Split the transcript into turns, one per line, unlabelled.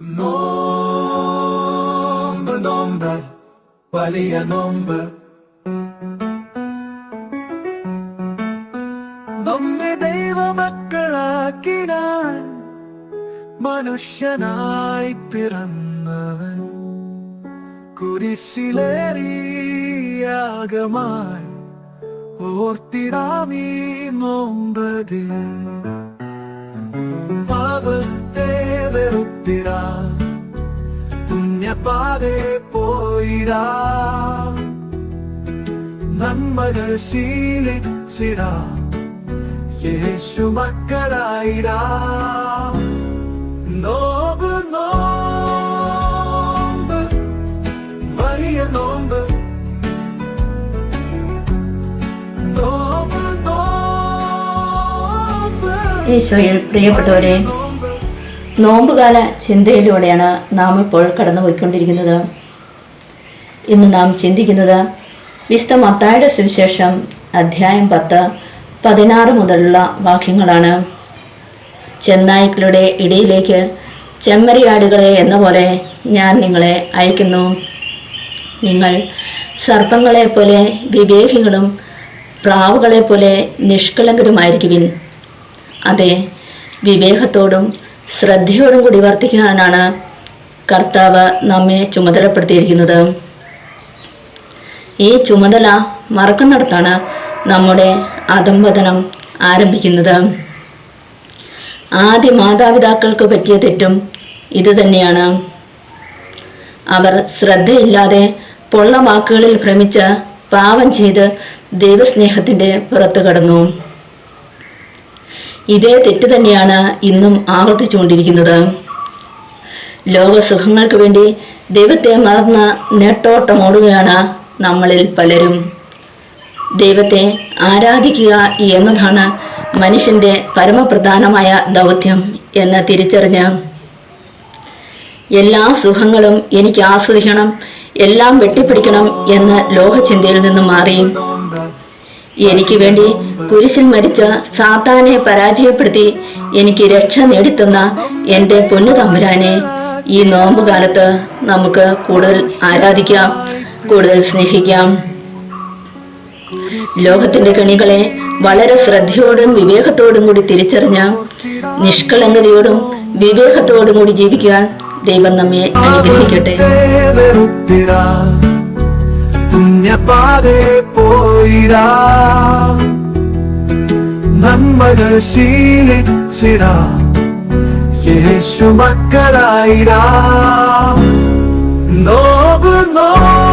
നോമ്പ് നോമ്പ് വലിയ നോമ്പ് നമ്മെ ദൈവമക്കളാക്കിനാൻ മനുഷ്യനായി പിറന്നവൻ കുരിശിലേറിയാകമായി ഓർത്തിടാമീ നോമ്പതിൽ പാപത്തെ വെറുത്തിടാ പുണ്യപാതെ പോയിടാ നന്മകൾ ശീലിച്ചിടാ യേശു മക്കളായിടാ നോമ്പ് നോമ്പ് വലിയ നോമ്പ് നോമ്പ് നോമ്പ്.
ഈശോയിൽ പ്രിയപ്പെട്ടവരെ, നോമ്പുകാല ചിന്തയിലൂടെയാണ് നാം ഇപ്പോൾ കടന്നുപോയിക്കൊണ്ടിരിക്കുന്നത്. ഇന്ന് നാം ചിന്തിക്കുന്നത് വിശുദ്ധ മത്തായിയുടെ സുവിശേഷം അധ്യായം 10, 16 മുതലുള്ള വാക്യങ്ങളാണ്. ചെന്നായ്ക്കളുടെ ഇടയിലേക്ക് ചെമ്മരിയാടുകളെ എന്ന പോലെ ഞാൻ നിങ്ങളെ അയക്കുന്നു. നിങ്ങൾ സർപ്പങ്ങളെ പോലെ വിവേകികളും പ്രാവുകളെ പോലെ നിഷ്കളങ്കരുമായിരിക്കുവിൻ. അതെ, വിവേകത്തോടും ശ്രദ്ധയോടും കൂടി വർത്തിക്കാനാണ് കർത്താവ് നമ്മെ ചുമതലപ്പെടുത്തിയിരിക്കുന്നത്. ഈ ചുമതല മറക്കുന്നിടത്താണ് നമ്മുടെ അധംപതനം ആരംഭിക്കുന്നത്. ആദ്യ മാതാപിതാക്കൾക്ക് പറ്റിയ തെറ്റും ഇതുതന്നെയാണ്. അവർ ശ്രദ്ധയില്ലാതെ പൊള്ള വാക്കുകളിൽ ഭ്രമിച്ച് പാപം ചെയ്ത് ദൈവസ്നേഹത്തിൻ്റെ പുറത്തു കടന്നു. ഇതേ തെറ്റ് തന്നെയാണ് ഇന്നും ആവർത്തിച്ചുകൊണ്ടിരിക്കുന്നത്. ലോകസുഖങ്ങൾക്ക് വേണ്ടി ദൈവത്തെ മറന്ന് നെട്ടോട്ടമോടുകയാണ് നമ്മളിൽ പലരും. ദൈവത്തെ ആരാധിക്കുക എന്നതാണ് മനുഷ്യൻ്റെ പരമപ്രധാനമായ ദൗത്യം എന്ന് തിരിച്ചറിഞ്ഞ് എല്ലാ സുഖങ്ങളും എനിക്ക് ആസ്വദിക്കണം, എല്ലാം വെട്ടിപ്പിടിക്കണം എന്ന ലോകചിന്തയിൽ നിന്നും മാറി എനിക്ക് വേണ്ടി കുരിശിൽ മരിച്ച സാത്താനെ പരാജയപ്പെടുത്തി എനിക്ക് രക്ഷ നേടിത്തന്ന എൻ്റെ പൊന്നു തമ്പുരാനെ ഈ നോമ്പുകാലത്ത് നമുക്ക് കൂടുതൽ ആരാധിക്കാം, കൂടുതൽ സ്നേഹിക്കാം. ലോകത്തിന്റെ കണികളെ വളരെ ശ്രദ്ധയോടും വിവേകത്തോടും കൂടി തിരിച്ചറിഞ്ഞ നിഷ്കളങ്കതയോടും വിവേകത്തോടും കൂടി ജീവിക്കാൻ ദൈവം നമ്മെ അനുഗ്രഹിക്കട്ടെ.
പുണ്യപാതെ പോയിടാ നന്മകൾ ശീലിച്ചിടാ യേശു മക്കളായിടാ നോമ്പ് നോമ്പ്